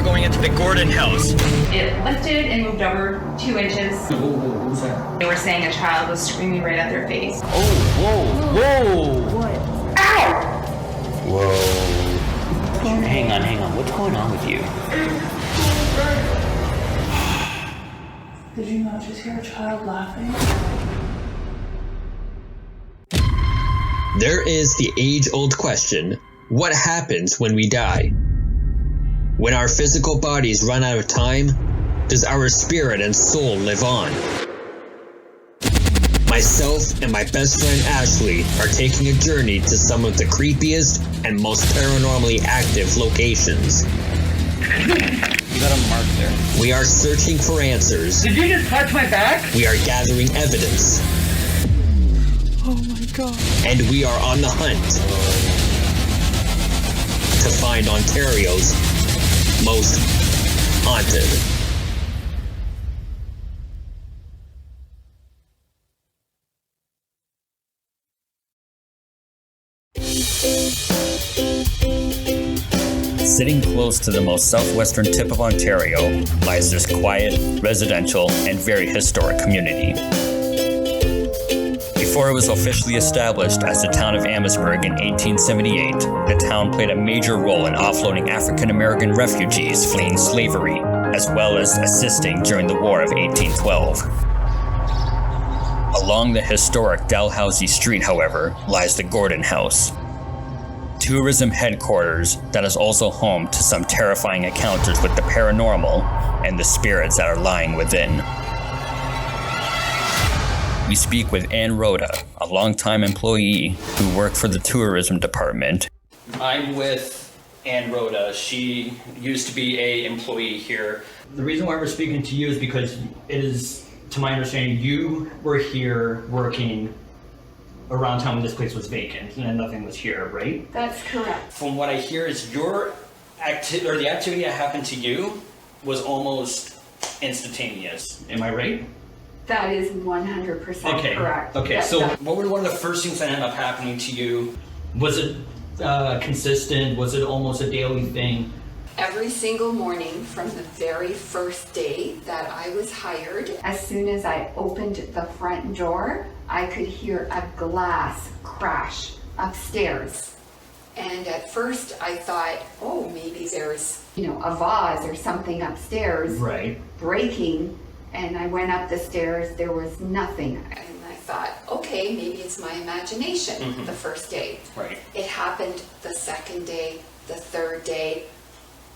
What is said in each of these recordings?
are going into the Gordon house. It lifted and moved over 2 inches. What was that? They were saying a child was screaming right at their face. Whoa! What? Ow! Whoa. Hang on. What's going on with you? Did you not just hear a child laughing? There is the age-old question, what happens when we die? When our physical bodies run out of time, does our spirit and soul live on? Myself and my best friend Ashley are taking a journey to some of the creepiest and most paranormally active locations. You got a mark there. We are searching for answers. Did you just touch my back? We are gathering evidence. Oh my god. And we are on the hunt to find Ontario's most haunted. Sitting close to the most southwestern tip of Ontario lies this quiet, residential, and very historic community. Before it was officially established as the town of Amherstburg in 1878, the town played a major role in offloading African American refugees fleeing slavery, as well as assisting during the War of 1812. Along the historic Dalhousie Street, however, lies the Gordon House, tourism headquarters that is also home to some terrifying encounters with the paranormal and the spirits that are lying within. We speak with Ann Rhoda, a longtime employee who worked for the tourism department. I'm with Ann Rhoda. She used to be an employee here. The reason why we're speaking to you is because it is, to my understanding, you were here working around town when this place was vacant and nothing was here, right? That's correct. From what I hear is your the activity that happened to you was almost instantaneous. Am I right? That is 100% correct. Okay, Yes, so that- what were one of the first things that ended up happening to you? Was it consistent? Was it almost a daily thing? Every single morning from the very first day that I was hired, As soon as I opened the front door, I could hear a glass crash upstairs. and at first I thought, oh, maybe there's, A vase or something upstairs Right. breaking, and I went up the stairs, there was nothing. and I thought, okay, maybe it's my imagination the first day. Right. It happened the second day, the third day.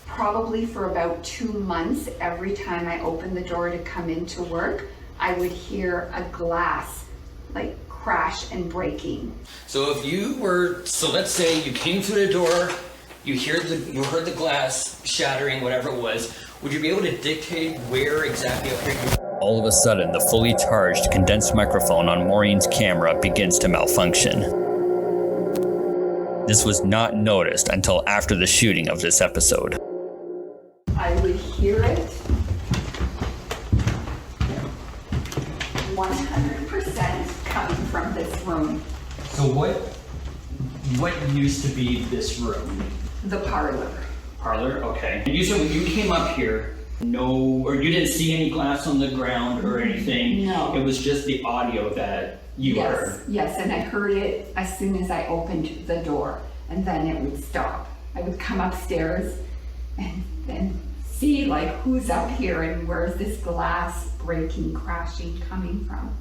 Probably for about 2 months, every time I opened the door to come into work, I would hear a glass like crash and breaking. So if you were, let's say you came through the door, you heard the glass shattering, whatever it was, would you be able to dictate where exactly up here you were? All of a sudden, the fully charged condensed microphone on Maureen's camera begins to malfunction. This was not noticed until after the shooting of this episode. I would hear it 100% coming from this room, So what used to be this room? the parlor. Parlor? Okay. And you said when you came up here, or you didn't see any glass on the ground or anything? No. It was just the audio that you heard? Yes, and I heard it as soon as I opened the door, and then it would stop. I would come upstairs and then see like who's up here and where's this glass breaking, crashing coming from.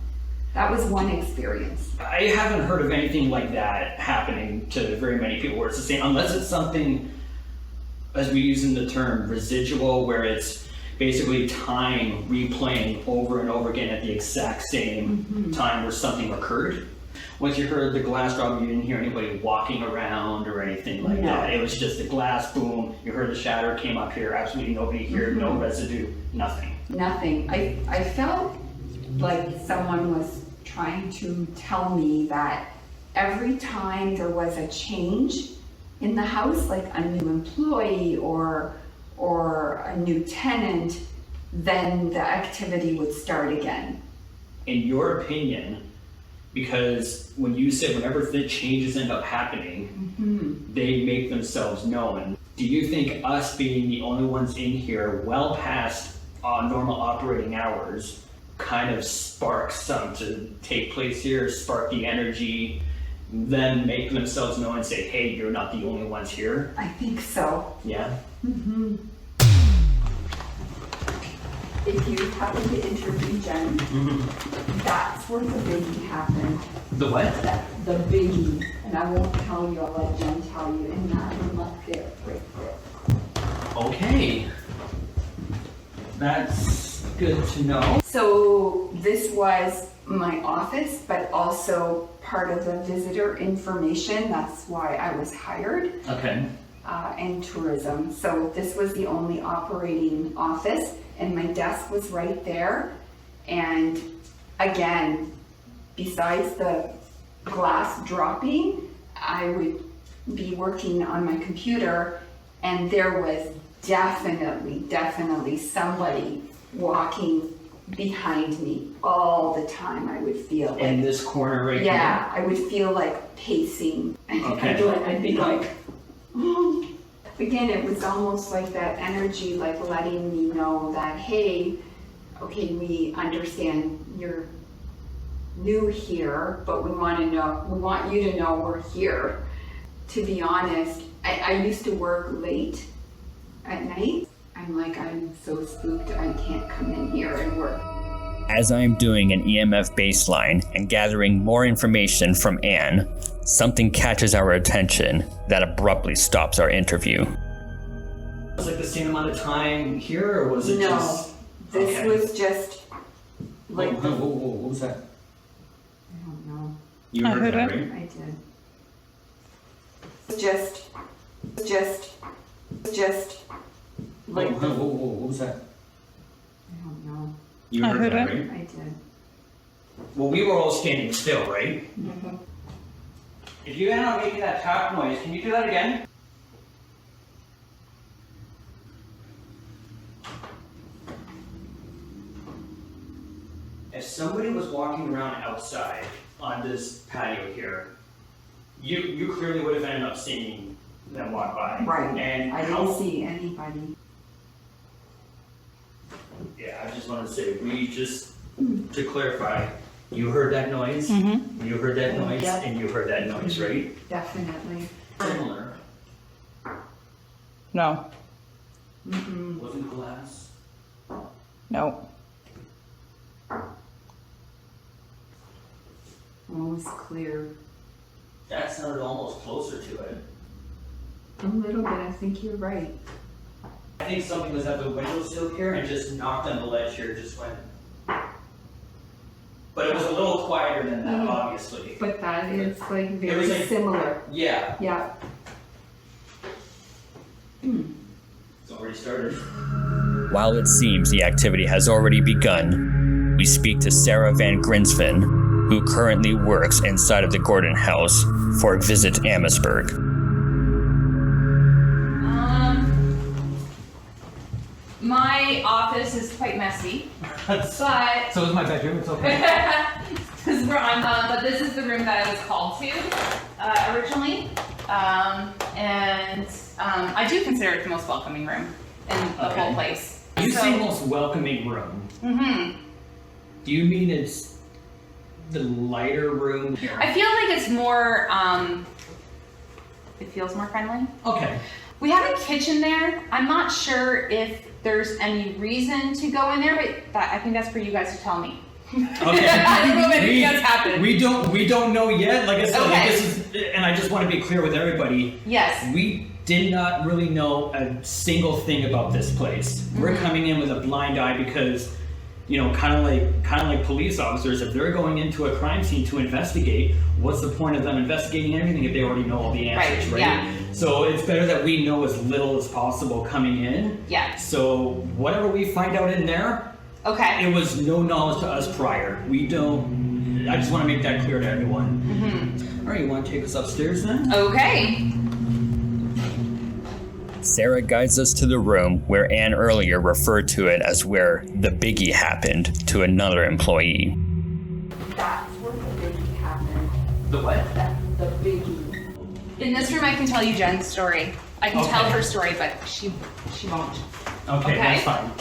That was one experience. I haven't heard of anything like that happening to very many people where it's the same, unless it's something, as we use in the term, residual, where it's basically time replaying over and over again at the exact same time where something occurred. Once you heard the glass drop, you didn't hear anybody walking around or anything like No. that. It was just the glass, boom, you heard the shatter, came up here, absolutely nobody here, no residue, nothing. Nothing. I felt like someone was trying to tell me that every time there was a change in the house, like a new employee or a new tenant, then the activity would start again. In your opinion, because when you said whenever the changes end up happening, they make themselves known. do you think us being the only ones in here well past normal operating hours kind of sparks some to take place here, spark the energy, then make themselves known and say, hey, you're not the only ones here? I think so. Yeah? If you happen to interview Jen, that's where the biggie happened. The what? The biggie. And I won't tell you, I'll let Jen tell you. And that room up there, right there. Okay. That's good to know. So this was my office, but also part of the visitor information. That's why I was hired. Okay. And tourism. So this was the only operating office, and my desk was right there. And again, besides the glass dropping, I would be working on my computer, and there was definitely somebody walking behind me all the time. I would feel like, In this corner right yeah, I would feel like pacing. Okay. I'd be like, again, it was almost like that energy, like letting me know that, hey, okay, we understand you're new here, but we want you to know we're here. To be honest, I used to work late at night. I'm so spooked, I can't come in here and work. As I am doing an EMF baseline and gathering more information from Ann, something catches our attention that abruptly stops our interview. Was it the same amount of time here, or was it just... This Okay. was just like, Whoa, what was that? I don't know. You I heard heard that, it. right? I did. Just like, Whoa, what was that? I don't know. You I heard heard that, it. right? I did. Well, we were all standing still, right? If you end up making that tap noise, can you do that again? If somebody was walking around outside on this patio here, you clearly would have ended up seeing them walk by. Right. And I didn't see anybody. Yeah, I just wanted to say, to clarify, you heard that noise, Mm-hmm. you heard that noise, Yep. and you heard that noise, right? Definitely. Similar. No. Wasn't glass. No. Almost clear. That sounded almost closer to it. A little bit, I think you're right. I think something was at the windowsill here and just knocked on the ledge here, just went. But it was a little quieter than that, obviously. But that is like was very like- similar. Yeah, Yeah. it's already started. While it seems the activity has already begun, we speak to Sarah Van Grinsven, who currently works inside of the Gordon house for Visit Amherstburg. My office is quite messy, but So is my bedroom, it's okay. this is where but this is the room that I was called to originally, and I do consider it the most welcoming room in the Okay. whole place. You So- say most welcoming room. Do you mean it's the lighter room here? I feel like it's more. It feels more friendly. Okay. We have a kitchen there. I'm not sure if there's any reason to go in there, but I think that's for you guys to tell me. Okay. I don't know if anything has happened. We don't know yet. Like I said, like Okay. this is, and I just want to be clear with everybody. Yes. We did not really know a single thing about this place. We're coming in with a blind eye because, you know, kind of like police officers, if they're going into a crime scene to investigate, what's the point of them investigating everything if they already know all the answers, right? Yeah. So it's better that we know as little as possible coming in. Yeah. So whatever we find out in there, Okay. it was no knowledge to us prior. I just want to make that clear to everyone. All right, you want to take us upstairs then? Okay. Sarah guides us to the room where Ann earlier referred to it as where the biggie happened to another employee. That's where the biggie happened. The what? The biggie. In this room, I can tell you Jen's story. I can tell Okay. her story, but she won't. Okay, that's fine.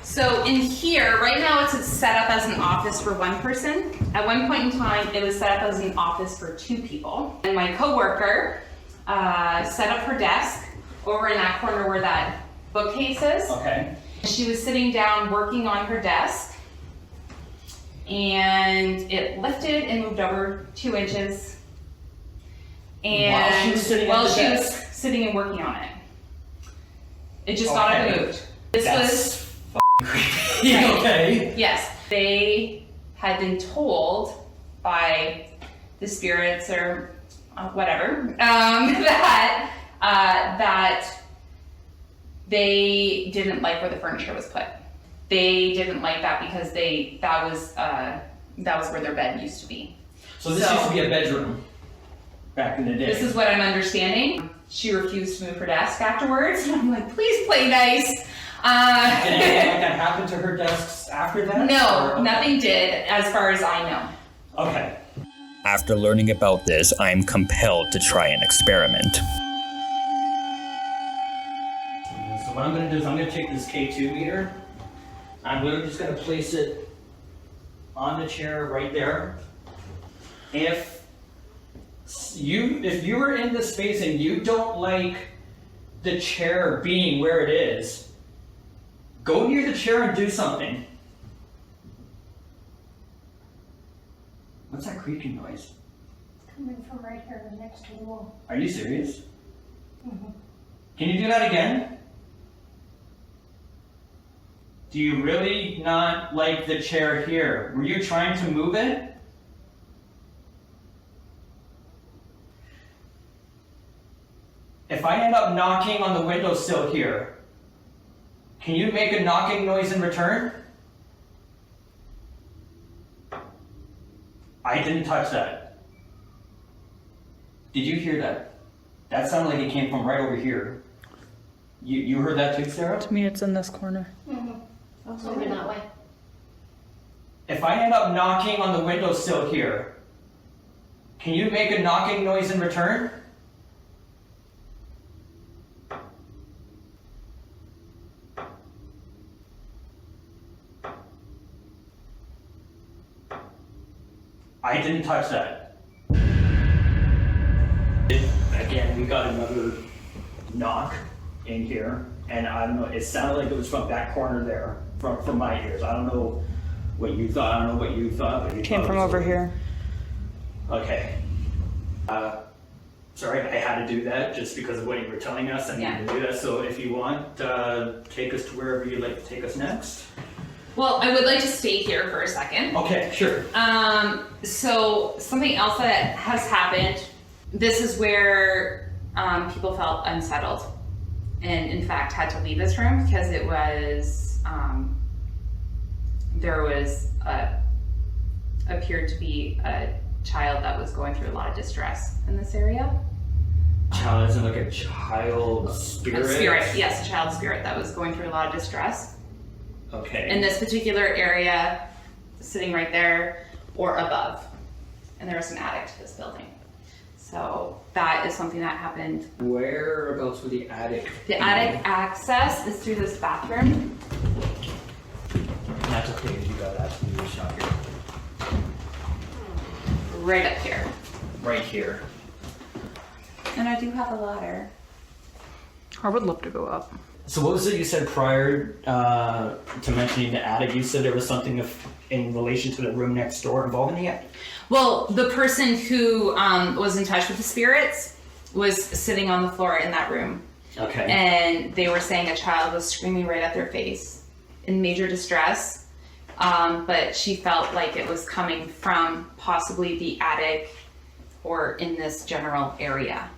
So in here, right now it's set up as an office for one person. At one point in time, it was set up as an office for 2 people. And my coworker set up her desk over in that corner where that bookcase is. Okay. She was sitting down working on her desk, and it lifted and moved over 2 inches. And While she was sitting at the she was desk? sitting and working on it. It just got Okay. it moved. This was Yeah, okay. Yes, they had been told by the spirits or whatever that they didn't like where the furniture was put. They didn't like that because that was where their bed used to be. So this used to be a bedroom back in the day. This is what I'm understanding. She refused to move her desk afterwards, and I'm like, please play nice. Did anything like that happen to her desks after that? No, Or- nothing did, as far as I know. Okay. After learning about this, I am compelled to try an experiment. So what I'm going to do is I'm going to take this K2 meter. I'm literally just going to place it on the chair right there. If you were in this space and you don't like the chair being where it is, go near the chair and do something. What's that creaking noise? Coming from right here, next to the wall. Are you serious? Can you do that again? Do you really not like the chair here? Were you trying to move it? If I end up knocking on the windowsill here, can you make a knocking noise in return? I didn't touch that. Did you hear that? That sounded like it came from right over here. You heard that too, Sarah? To me, it's in this corner. It's moving that way. If I end up knocking on the windowsill here, can you make a knocking noise in return? I didn't touch that. Again, we got another knock in here, and I don't know, it sounded like it was from that corner there, from my ears. I don't know what you thought, I don't know what you thought, but you Came thought from it was over here. Okay. Sorry, I had to do that just because of what you were telling us. I needed to do that. So if you want, take us to wherever you'd like to take us next. Well, I would like to stay here for a second. Okay, sure. So something else that has happened, this is where people felt unsettled and in fact had to leave this room because it was, there was appeared to be a child that was going through a lot of distress in this area. Child isn't like a child spirit? A spirit, yes, a child spirit that was going through a lot of distress. Okay. In this particular area, sitting right there or above. And there was an attic to this building. So that is something that happened. Whereabouts with the attic? The attic access is through this bathroom. That's okay if you got that to do a shot here. Right up here. Right here. And I do have a ladder. I would love to go up. So what was it you said prior to mentioning the attic? You said there was something in relation to the room next door involving the attic? Well, the person who was in touch with the spirits was sitting on the floor in that room. Okay. And they were saying a child was screaming right at their face in major distress. But she felt like it was coming from possibly the attic or in this general area.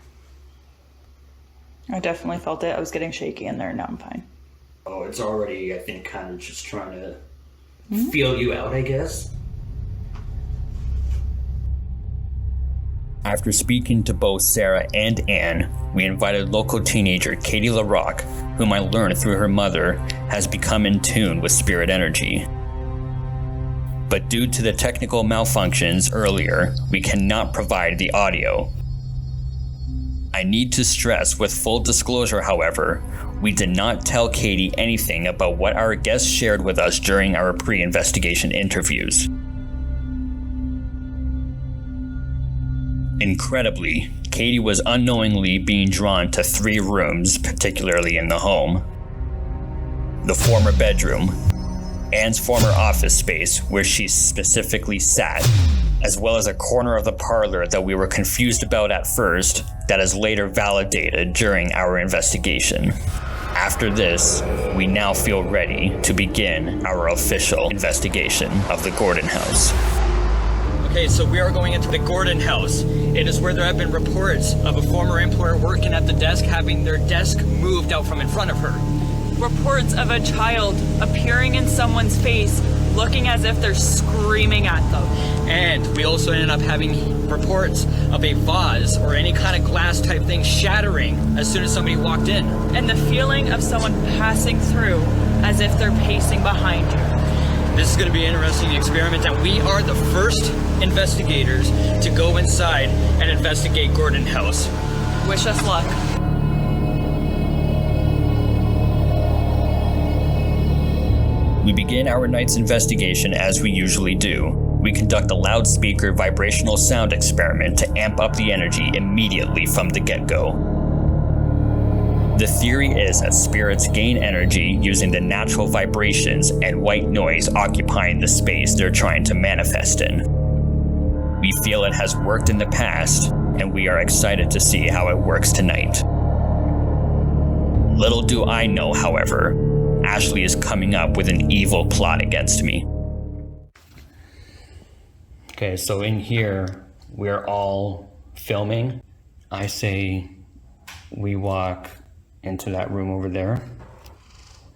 I definitely felt it. I was getting shaky in there. Now I'm fine. Oh, it's already, I think, kind of just trying to feel you out, I guess. After speaking to both Sarah and Ann, we invited local teenager Katie LaRock, whom I learned through her mother has become in tune with spirit energy. But due to the technical malfunctions earlier, we cannot provide the audio. I I need to stress with full disclosure, however, we did not tell Katie anything about what our guests shared with us during our pre-investigation interviews. Incredibly, Katie was unknowingly being drawn to 3 rooms, particularly in the home. The former bedroom, Ann's former office space where she specifically sat, as well as a corner of the parlor that we were confused about at first, that is later validated during our investigation. After this, we now feel ready to begin our official investigation of the Gordon house. Okay, so we are going into the Gordon house. It is where there have been reports of a former employer working at the desk having their desk moved out from in front of her. Reports of a child appearing in someone's face, looking as if they're screaming at them. And we also ended up having reports of a vase or any kind of glass type thing shattering as soon as somebody walked in. And the feeling of someone passing through as if they're pacing behind you. This is going to be an interesting experiment, and we are the first investigators to go inside and investigate Gordon house. Wish us luck. We begin our night's investigation as we usually do. We conduct a loudspeaker vibrational sound experiment to amp up the energy immediately from the get-go. The theory is that spirits gain energy using the natural vibrations and white noise occupying the space they're trying to manifest in. We feel it has worked in the past, and we are excited to see how it works tonight. Little do I know, however, Ashley is coming up with an evil plot against me. Okay, so in here, we're all filming. I say we walk into that room over there.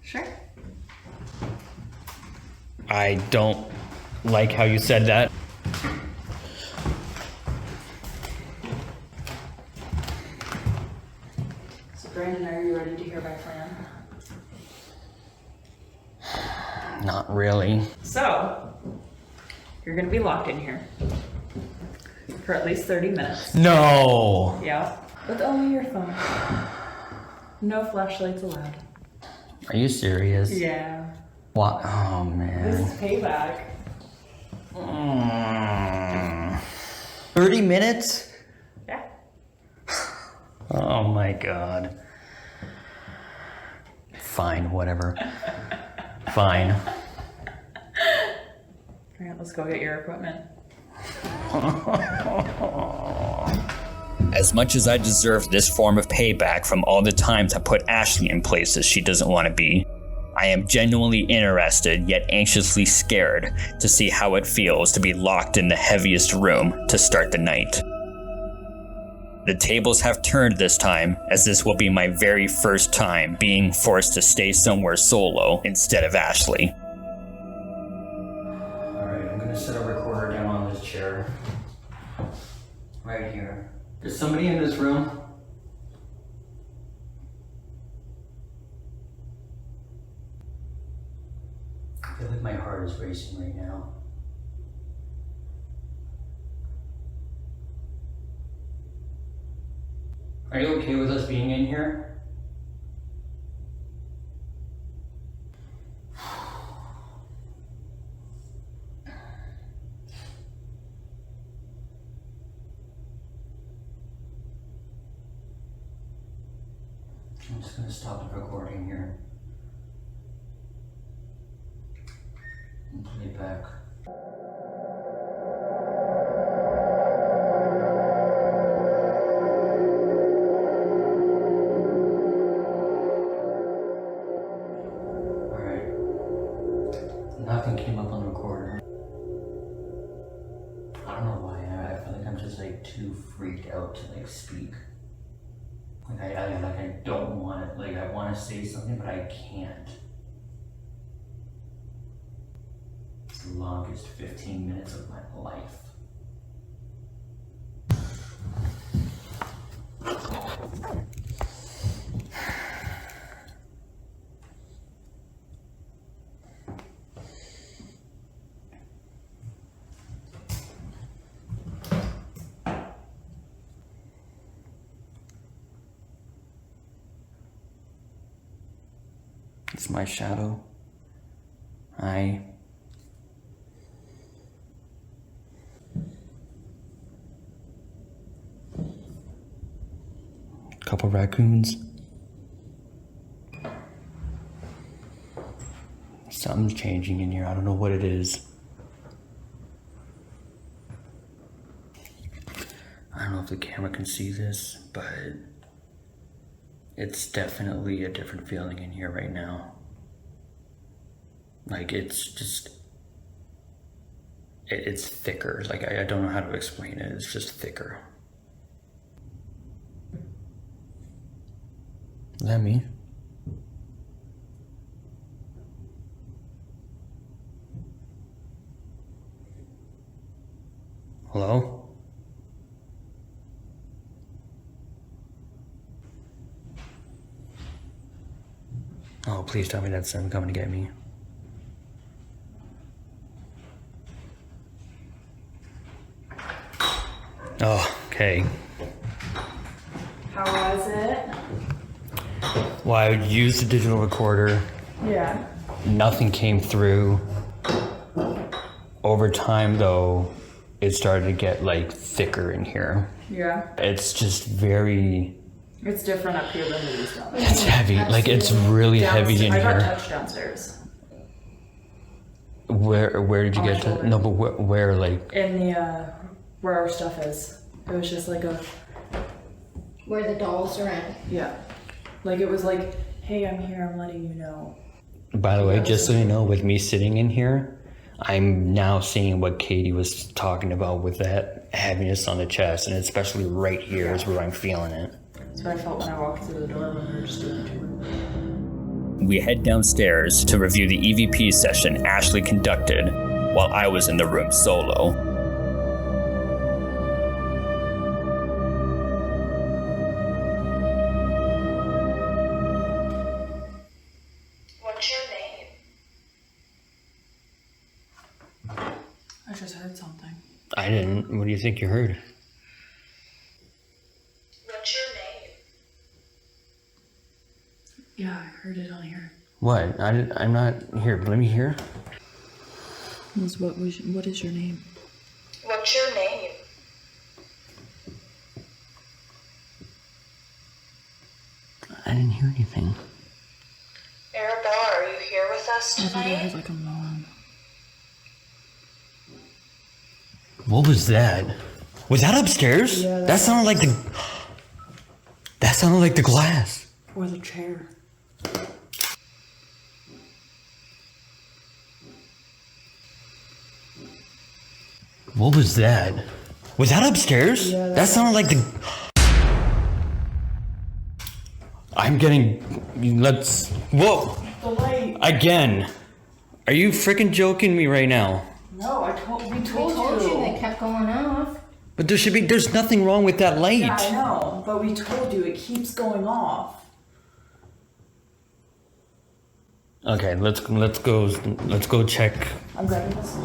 Sure. I don't like how you said that. So Brandon, are you ready to hear my plan? Not really. So, you're gonna be locked in here for at least 30 minutes. No! Yeah. With only your phone. No flashlights allowed. Are you serious? Yeah. What? Oh, This man. is payback. 30 minutes? Yeah. Oh my god. Fine, whatever. Fine. Alright, let's go get your equipment. As much as I deserve this form of payback from all the times I put Ashley in places she doesn't want to be, I am genuinely interested yet anxiously scared to see how it feels to be locked in the heaviest room to start the night. The tables have turned this time, as this will be my very first time being forced to stay somewhere solo instead of Ashley. Alright, I'm gonna set a recorder down on this chair. Right here. Is somebody in this room? I feel like my heart is racing right now. Are you okay with us being in here? I'm just gonna stop the recording here and play it back. Alright. Nothing came up on the recorder. I don't know why. I feel like I'm just like too freaked out to like speak. Like I don't want it. Like I want to say something, but I can't. It's the longest 15 minutes of my life. It's my shadow. Couple raccoons. Something's changing in here. I don't know what it is. I don't know if the camera can see this, but it's definitely a different feeling in here right now. Like, it's just, it's thicker. Like, I don't know how to explain it. It's just thicker. Is that me? Hello? Oh, please tell me that's them coming to get me. Oh, okay. How was it? Well, I used the digital recorder. Yeah. Nothing came through. Over time, though, it started to get like thicker in here. Yeah. It's just very. It's different up here than it is down there. It's heavy. Like, it's really heavy in I got here. touched downstairs. Where did you On my get to? shoulder. No, but where like? In the, where our stuff is. It was just like a, Where the dolls are at. yeah. Like, it was like, hey, I'm here, I'm letting you know. By the way, just so you know, with me sitting in here, I'm now seeing what Katie was talking about with that heaviness on the chest, and especially right here is where I'm feeling it. That's what I felt when I walked through the door when we were just doing the tour. We head downstairs to review the EVP session Ashley conducted while I was in the room solo. What's your name? I just heard something. I didn't. What do you think you heard? What's your name? Yeah, I heard it on here. What? I'm not here. Let me hear. What is your name? What's your name? I didn't hear anything. Arabella, are you here with us I thought I tonight? heard like a moan. What was that? Was that upstairs? Yeah, that sounded like the. That sounded like the glass. Or the chair. What was that? Was that upstairs? Yeah, that sounded like the. I'm getting. Let's. Whoa! The light. Again. Are you freaking joking me right now? No, we told Told you. you they kept going off. But there's nothing wrong with that light. Yeah, I know, but we told you it keeps going off. Okay, let's go check. I'm grabbing this.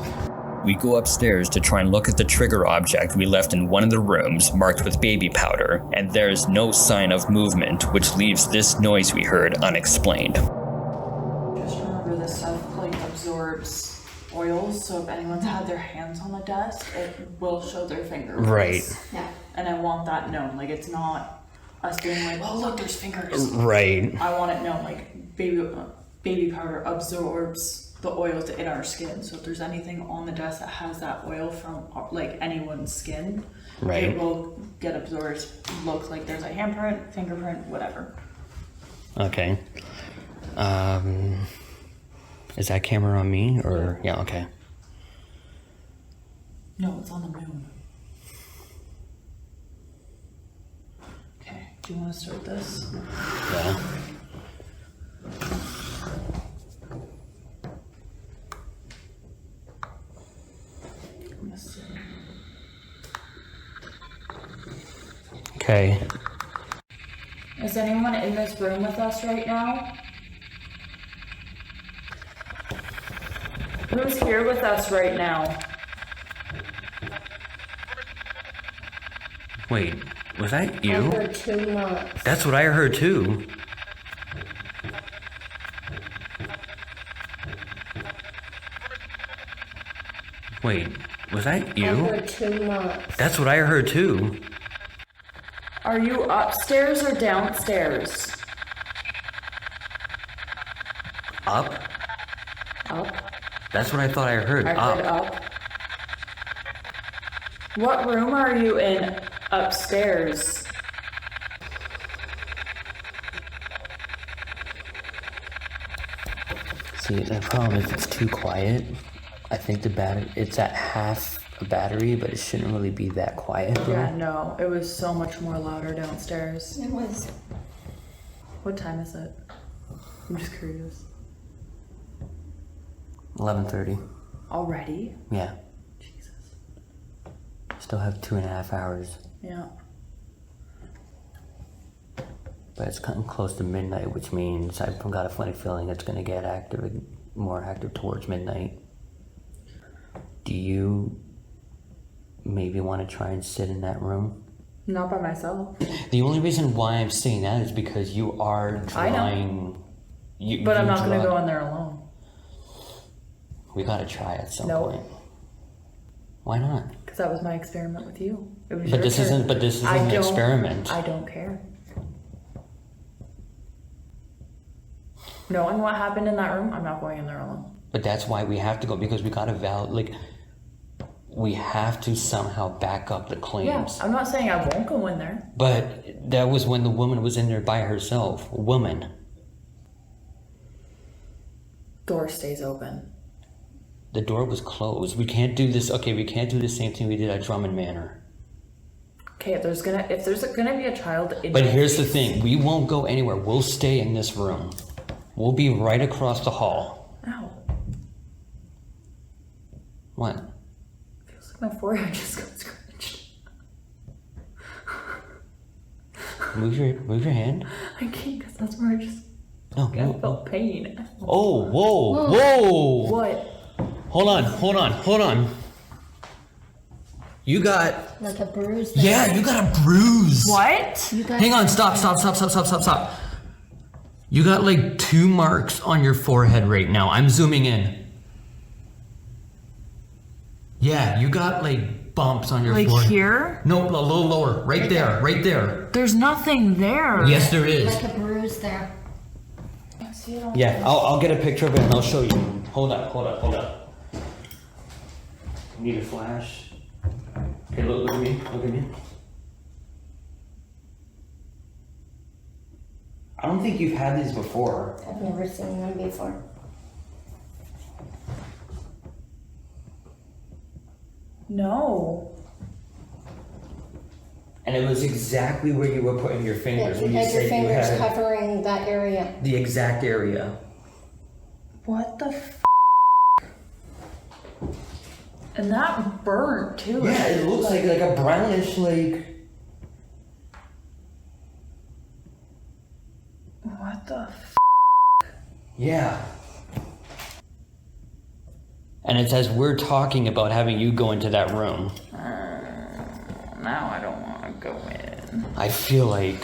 We go upstairs to try and look at the trigger object we left in one of the rooms marked with baby powder, and there's no sign of movement, which leaves this noise we heard unexplained. Just remember this stuff like absorbs oils, so if anyone's had their hands on the desk, it will show their fingers. Right. Yeah. And I want that known. Like, it's not us being like, oh look, there's fingers. Right. I want it known, like baby powder absorbs the oils in our skin. So if there's anything on the desk that has that oil from like anyone's skin, Right. it will get absorbed. Look like there's a handprint, fingerprint, whatever. Okay. Is that camera on me or yeah? Okay. No, it's on the moon. Okay, do you want to start this? Yeah. Let's see. Okay. Is anyone in this room with us right now? Who's here with us right now? Wait, was that I you? heard 2 months. That's what I heard too. Wait, was that I you? heard 2 months. That's what I heard too. Are you upstairs or downstairs? Up? Up. That's what I thought I heard. I heard up. What room are you in upstairs? See, the problem is it's too quiet. I think the battery, it's at half a battery, but it shouldn't really be that quiet. Though. Yeah, no, it was so much more louder downstairs. It was. What time is it? I'm just curious. 11:30. Already? Yeah. Jesus. Still have 2.5 hours, Yeah. but it's cutting close to midnight, which means I've got a funny feeling it's gonna get more active towards midnight. Do you maybe want to try and sit in that room? Not by myself. The only reason why I'm saying that is because you are I know. drawing. But I'm not gonna go in there alone. We gotta try at some No. point. Why not? Because that was my experiment with you. It was But your this turn. isn't. But this isn't an experiment. I don't care. Knowing what happened in that room, I'm not going in there alone. But that's why we have to go, because we gotta we have to somehow back up the Yeah, claims. I'm not saying I won't go in there. But that was when the woman was in there by herself. A woman. Door stays open. The door was closed. We can't do this. Okay, we can't do the same thing we did at Drummond Manor. Okay, if there's gonna be a child in But my here's the face- thing. We won't go anywhere. We'll stay in this room. We'll be right across the hall. Ow. What? Feels like my forehead just got scratched. Move your hand. I can't because that's where I just No, I no. felt pain. Oh, whoa. What? Hold on. You got. Like a bruise. there. Yeah, you got a bruise. What? You got Hang on, stop. You got like 2 marks on your forehead right now. I'm zooming in. Yeah, you got like bumps on your Like forehead. here? No, a little lower. Right there. There's nothing there. Yes, there is. like a bruise there. Yeah, I'll get a picture of it and I'll show you. Hold up. Need a flash. Okay, look at me. I don't think you've had these before. I've never seen them before. No. And it was exactly where you were putting your Yeah, fingers you when you had your said you fingers had covering that area. the exact area. What the f? And that burnt too. Yeah, it looks like a brownish like. What the f? Yeah. And it's as we're talking about having you go into that room. Now I don't want to go in. I feel like,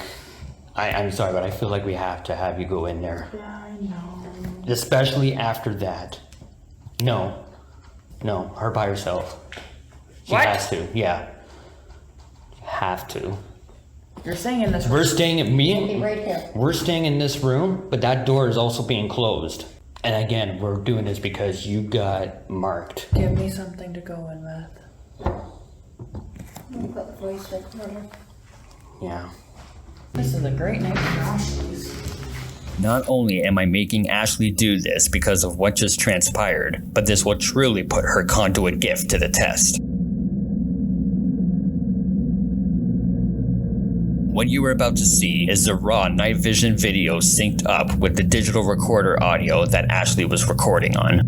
I'm sorry, but I feel like we have to have you go in there. Yeah, I know. Especially after that. No, her by herself. She What? has to, yeah. Have to. You're saying in this room. We're staying at Be right here. We're staying in this room, but that door is also being closed. And again, we're doing this because you got marked. Give me something to go in with. I'll put the voice recorder. Yeah. This is a great night for Ashley's. Not only am I making Ashley do this because of what just transpired, but this will truly put her conduit gift to the test. What you are about to see is the raw night vision video synced up with the digital recorder audio that Ashley was recording on.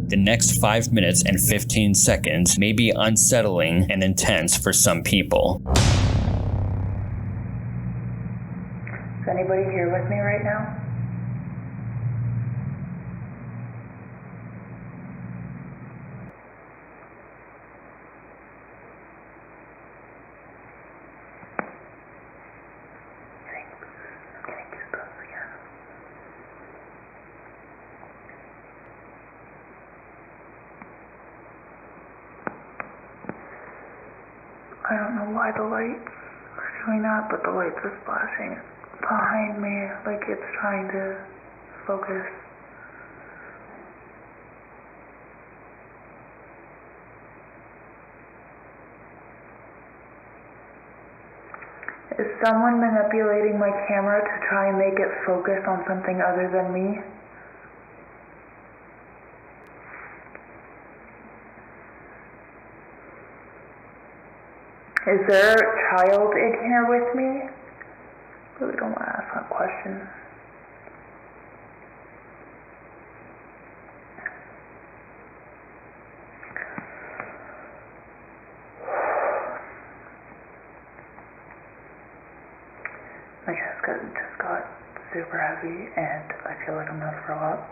The next 5 minutes and 15 seconds may be unsettling and intense for some people. Is anybody here with me right now? I'm getting goosebumps again. I don't know why the lights are doing that, but the lights are flashing behind me, like it's trying to focus. Is someone manipulating my camera to try and make it focus on something other than me? Is there a child in here with me? Really don't want to ask that question. My chest just got super heavy and I feel like I'm gonna throw up.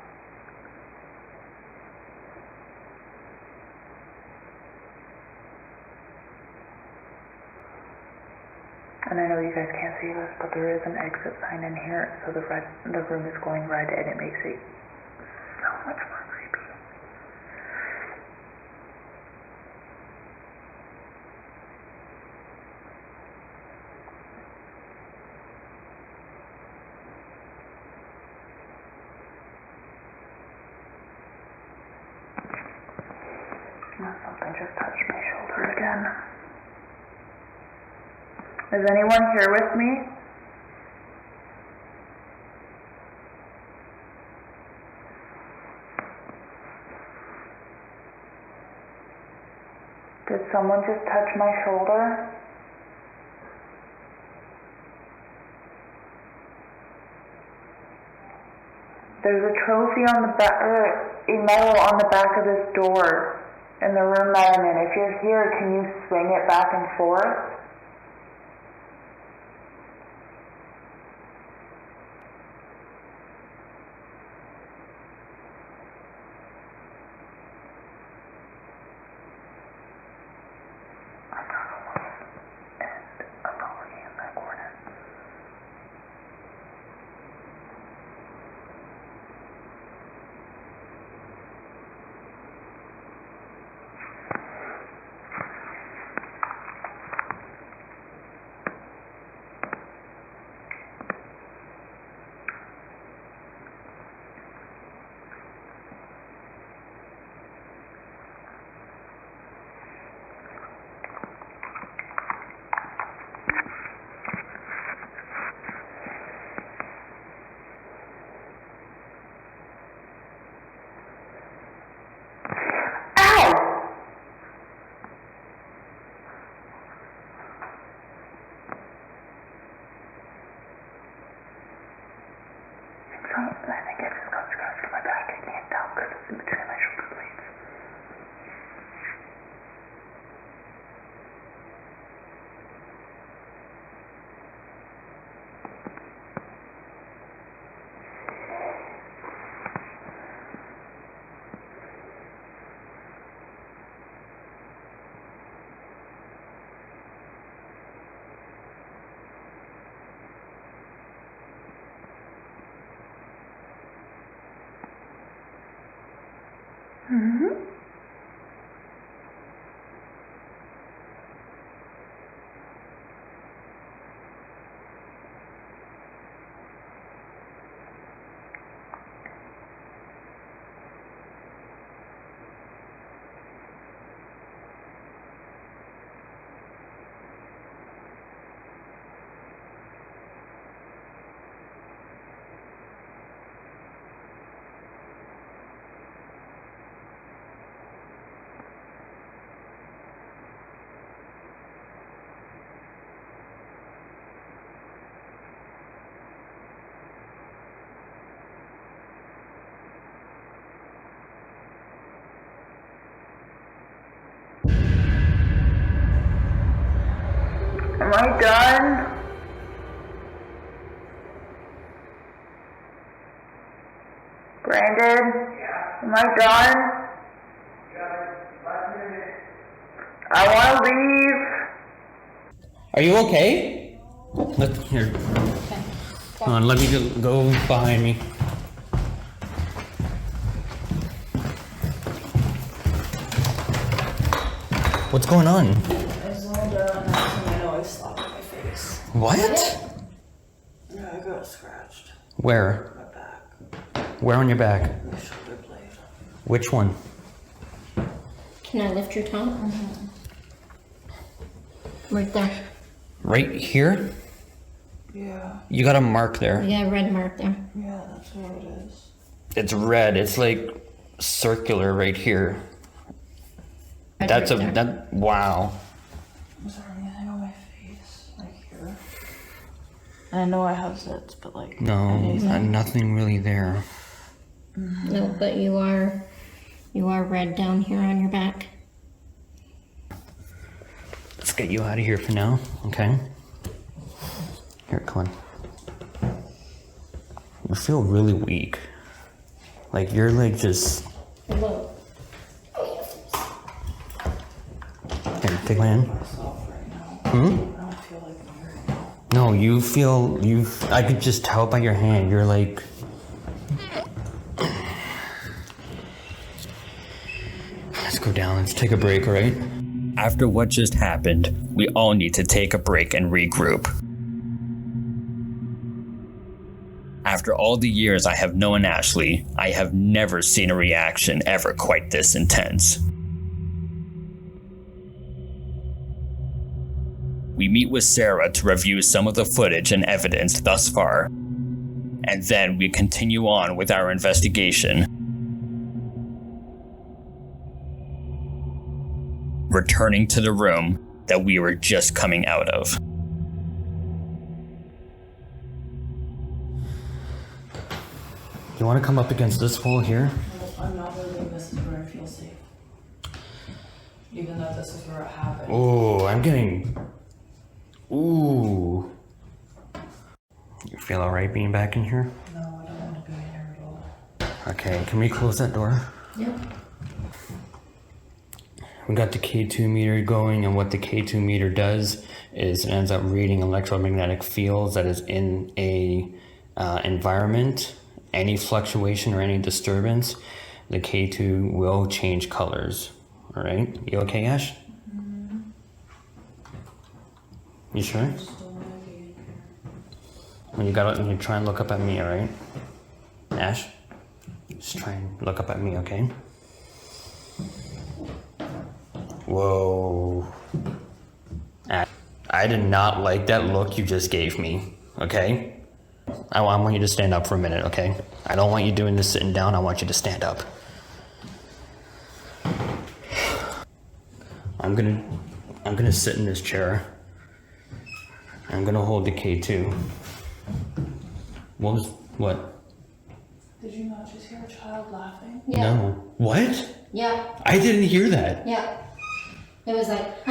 And I know you guys can't see this, but there is an exit sign in here, so the room is glowing red and it makes it so much more creepy. Something just touched my shoulder again. Is anyone here with me? Did someone just touch my shoulder? There's a trophy on the back, or a medal on the back of this door in the room that I'm in. If you're here, can you swing it back and forth? I think I just got scratched on my back. I can't tell because it's in between my shoulder blades. Mm-hmm. Am I done? Brandon? Yeah. Am I done? Yeah, 5 minutes. I want to leave. Are you okay? Here. Come on, let me go behind me. What's going on? I zoned out and What? Yeah, I got scratched. Where? My back. Where on your back? My shoulder blade. Which one? Can I lift your tongue? Right there. Right here? Yeah. You got a mark there. Yeah, red mark there. Yeah, that's what it is. It's red. It's like circular right here. Red That's right there. that. Wow. Is there anything on my face? Like here? And I know I have zits, but like. No, anything? nothing really there. No, but you are red down here on your back. Let's get you out of here for now, okay? Here, come on. You feel really weak. Like you're like just. Hello. Here, take my hand. Myself right now. Hmm? I don't feel like I'm here right now. No, you feel I could just tell by your hand. You're like. Let's go down. Let's take a break, all right? After what just happened, we all need to take a break and regroup. After all the years I have known Ashley, I have never seen a reaction ever quite this intense. We meet with Sarah to review some of the footage and evidence thus far, and then we continue on with our investigation. Returning to the room that we were just coming out of. You want to come up against this wall here? I'm not moving. This is where I feel safe. Even though this is where it happened. Oh, I'm getting. Ooh. You feel alright being back in here? No, I don't want to be in here at all. Okay, can we close that door? Yep. We got the K2 meter going, and what the K2 meter does is it ends up reading electromagnetic fields that is in a environment. Any fluctuation or any disturbance, the K2 will change colors. All right, you okay, Ash? Mm-hmm. You sure? I still want to be in here. When you try and look up at me, all right? Ash, just try and look up at me, okay? Whoa. I did not like that look you just gave me, okay? I want you to stand up for a minute, okay? I don't want you doing this sitting down. I want you to stand up. I'm gonna sit in this chair. I'm gonna hold the K2. What? Did you not just hear a child laughing? Yeah. No. What? Yeah. I didn't hear that. Yeah. It was like.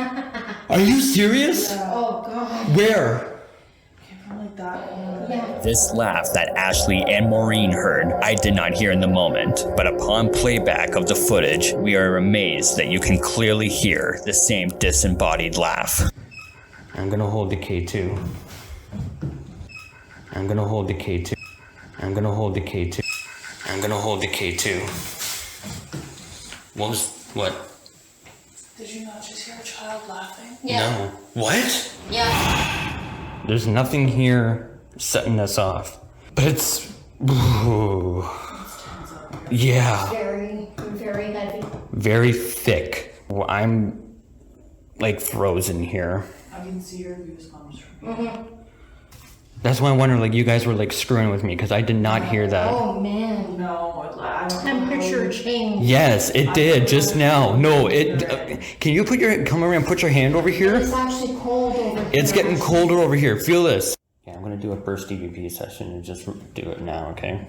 Are you serious? Oh God. Where? Came from like that corner. Yeah. This laugh that Ashley and Maureen heard, I did not hear in the moment, but upon playback of the footage, we are amazed that you can clearly hear the same disembodied laugh. I'm gonna hold the K2. I'm gonna hold the K2. I'm gonna hold the K2. I'm gonna hold the K2. What? Did you not just hear a child laughing? Yeah. No. What? Yeah. There's nothing here setting us off. But it's. Ooh. Yeah. Very, very heavy. Very thick. Well, I'm like frozen here. I can see your goosebumps from here. Mm-hmm. That's why I wonder, like, you guys were like screwing with me because I did not hear that. Oh man. No, I don't know. Temperature change. Yes, it did just now. No, it. Can you come over and put your hand over here? It's actually cold over here. It's getting colder over here. Feel this. Yeah, I'm gonna do a burst EVP session and just do it now, okay?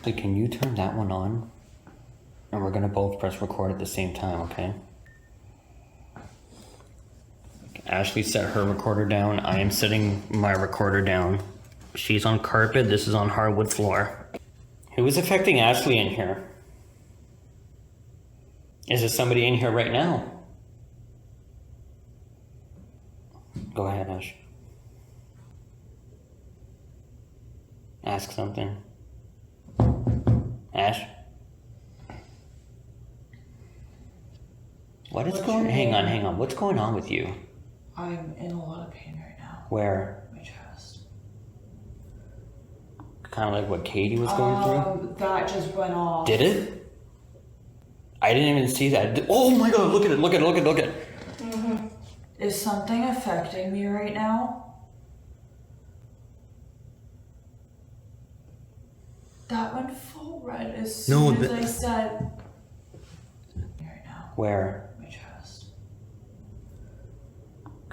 Hey, can you turn that one on? And we're gonna both press record at the same time, okay? Ashley set her recorder down. I am setting my recorder down. She's on carpet. This is on hardwood floor. Who is affecting Ashley in here? Is there somebody in here right now? Go ahead, Ash. Ask something. Ash? What is going on? Hang on. What's going on with you? I'm in a lot of pain right now. Where? My chest. Kind of like what Katie was going through? That just went off. Did it? I didn't even see that. Oh my god, look at it, look at it, look at it, look at it. Is something affecting me right now? That went full red as soon as I said. Right now. Where? My chest.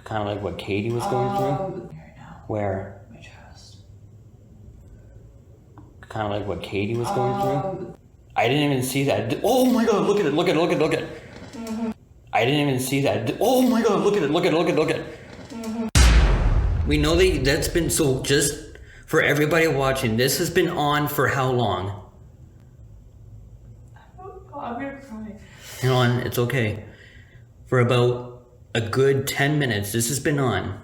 Kind of like what Katie was going through? Right now. Where? My chest. Kind of like what Katie was going through? I didn't even see that. Oh my god, look at it, look at it, look at it, look at it. I didn't even see that. Oh my god, look at it, look at it, look at it, look at it. We know that's been, so just for everybody watching, this has been on for how long? Oh, I'm gonna cry. Hang on, it's okay. For about a good 10 minutes, this has been on.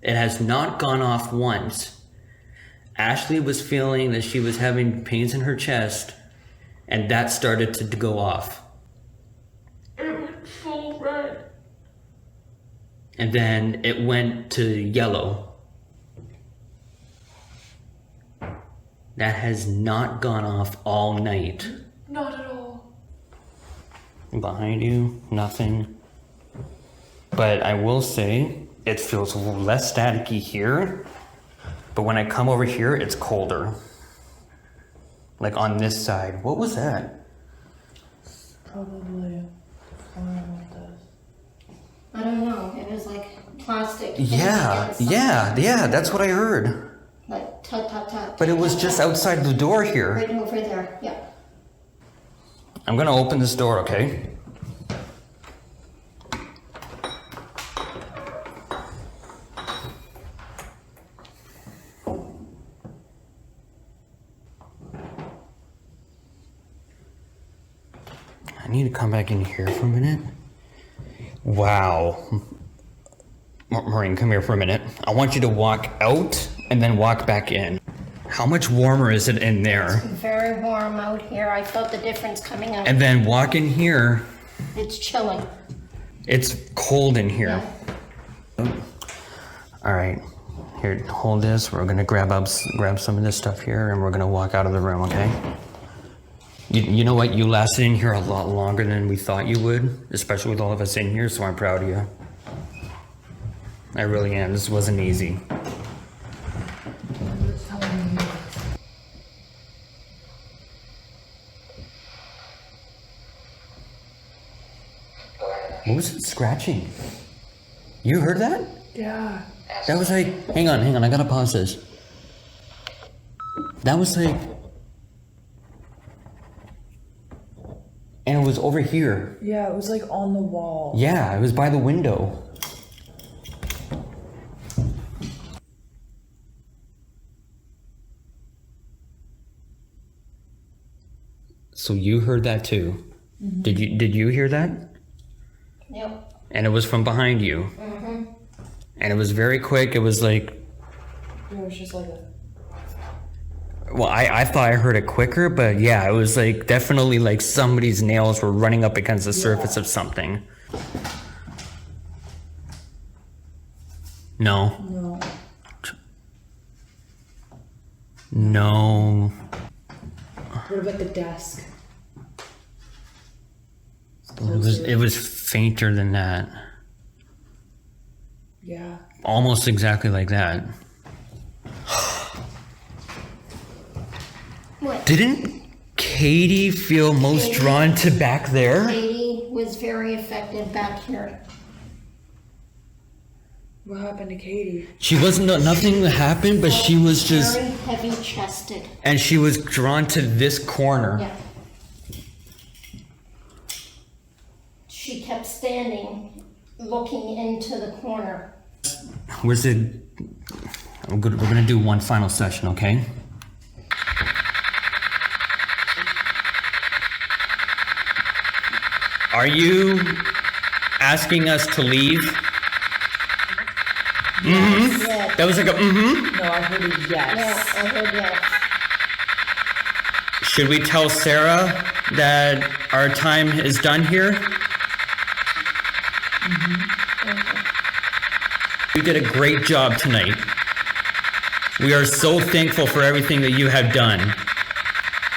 It has not gone off once. Ashley was feeling that she was having pains in her chest, and that started to go off. It went full red. And then it went to yellow. That has not gone off all night. Not at all. Behind you, nothing. But I will say, it feels less staticky here. But when I come over here, it's colder. Like on this side. What was that? Probably. I don't know. It was like plastic. Yeah, that's what I heard. Like tut tut tut. But it was just outside the door here. Right over there. Yeah. I'm gonna open this door, okay? I need to come back in here for a minute. Wow. Maureen, come here for a minute. I want you to walk out and then walk back in. How much warmer is it in there? Very warm out here. I felt the difference coming out. And then walk in here. It's chilling. It's cold in here. Yeah. All right. Here, hold this. We're gonna grab some of this stuff here, and we're gonna walk out of the room, okay? You know what? You lasted in here a lot longer than we thought you would, especially with all of us in here, so I'm proud of you. I really am. This wasn't easy. What was it scratching? You heard that? Yeah. That was like, hang on, I gotta pause this. That was like, and it was over here. Yeah, it was like on the wall. Yeah, it was by the window. So you heard that too? Mm-hmm. Did you hear that? Yep. And it was from behind you. Mm-hmm. And it was very quick. It was like, It was just like a... well, I thought I heard it quicker, but yeah, it was like definitely like somebody's nails were running up against the surface of something. No. No. No. What about the desk? It was fainter than that. Yeah. Almost exactly like that. What? Didn't Katie feel most drawn to back there? Katie was very affected back here. What happened to Katie? She wasn't, nothing happened, but she was just, Very heavy chested. and she was drawn to this corner. Yeah. She kept standing, looking into the corner. Where's the, we're gonna do one final session, okay? Are you asking us to leave? Mm-hmm. Yes. That was like a mm-hmm. No, I heard a yes. Yeah, I heard yes. Should we tell Sarah that our time is done here? We did a great job tonight. We are so thankful for everything that you have done.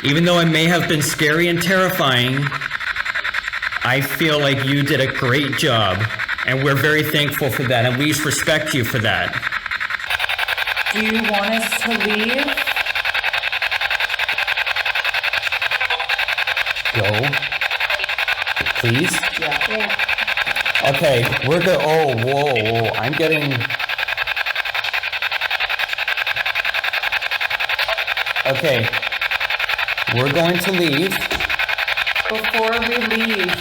Even though it may have been scary and terrifying, I feel like you did a great job, and we're very thankful for that, and we respect you for that. Do you want us to leave? Go. Please? Yeah. Okay, we're good. Oh, whoa. I'm getting... Okay. We're going to leave. Before we leave,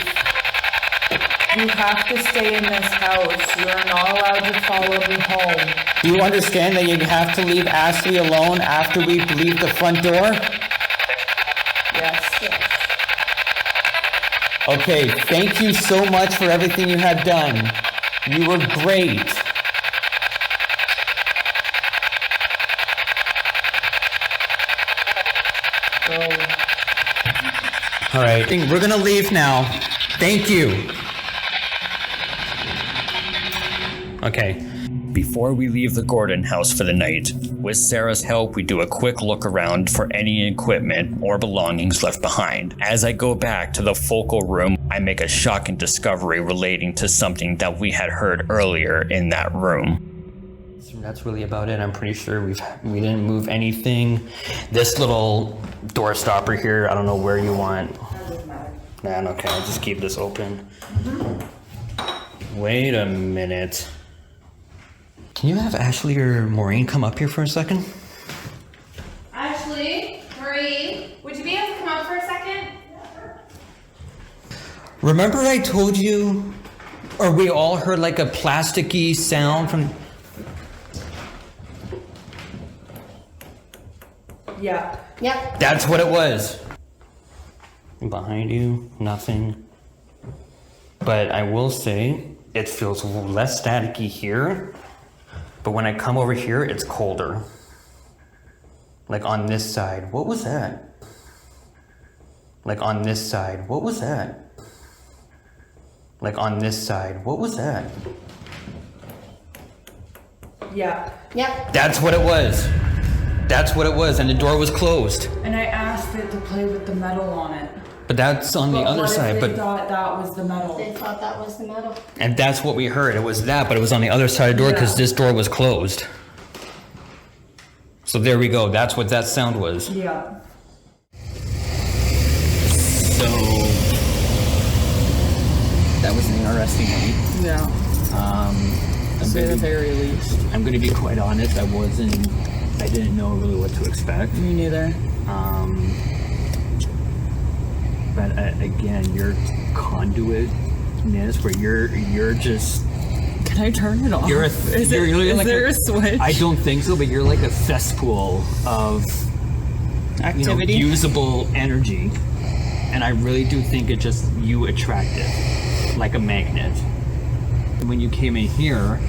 you have to stay in this house. You are not allowed to follow me home. Do you understand that you have to leave Ashley alone after we leave the front door? Yes. Okay, thank you so much for everything you have done. You were great. All right, we're gonna leave now. Thank you. Okay. Before we leave the Gordon house for the night, with Sarah's help, we do a quick look around for any equipment or belongings left behind. As I go back to the focal room, I make a shocking discovery relating to something that we had heard earlier in that room. So that's really about it. I'm pretty sure we didn't move anything. This little door stopper here, I don't know where you want. Man, okay, I'll just keep this open. Wait a minute. Can you have Ashley or Maureen come up here for a second? Ashley, Marie, would you be able to come up for a second? Remember I told you, or we all heard like a plasticky sound from... Yeah. Yep. That's what it was. Behind you, nothing. But I will say, it feels less staticky here. But when I come over here, it's colder. Like on this side, what was that? Like on this side, what was that? Like on this side, what was that? Yeah. Yep. That's what it was. That's what it was, and the door was closed. And I asked it to play with the metal on it. But that's on the other what side, if they but... thought that was the metal? They thought that was the metal. And that's what we heard. It was that, but it was on the other side of the door because this door was closed. So there we go. That's what that sound was. Yeah. So that was an interesting night. Yeah. To say the very least. I'm going to be quite honest. I didn't know really what to expect. Me neither. But again, your conduitness, where you're just... Can I turn it off? Is there a switch? I don't think so, but you're like a cesspool of Activity? Usable energy. And I really do think it just you attract it, like a magnet. When you came in here,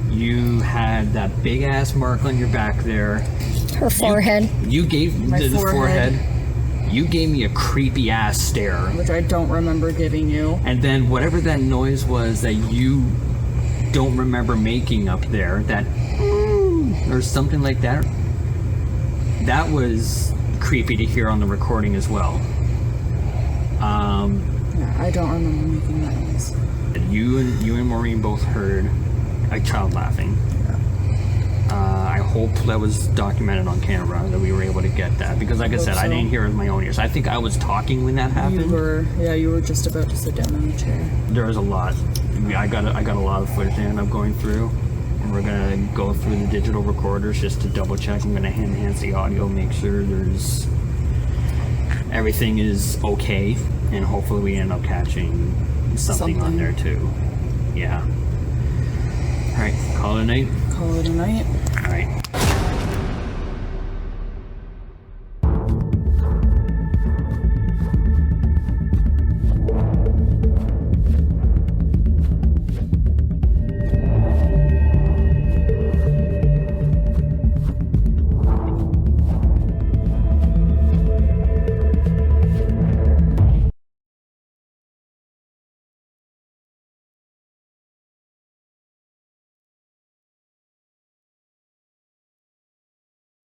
you had that big ass mark on your back there. Her forehead. You gave My the forehead. You gave me a creepy ass stare. Which I don't remember giving you. And then whatever that noise was that you don't remember making up there, that or something like that, that was creepy to hear on the recording as well. Yeah, I don't remember making that noise. You and Maureen both heard a child laughing. I hope that was documented on camera, that we were able to get that, because like I said, I didn't hear it with my own ears. I think I was talking when that happened. You were just about to sit down in the chair. There was a lot. I got a lot of footage and I'm going through, and we're gonna go through the digital recorders just to double check. I'm gonna enhance the audio, make sure everything is okay, and hopefully we end up catching something on there too. Yeah. All right, call it a night. Call it a night.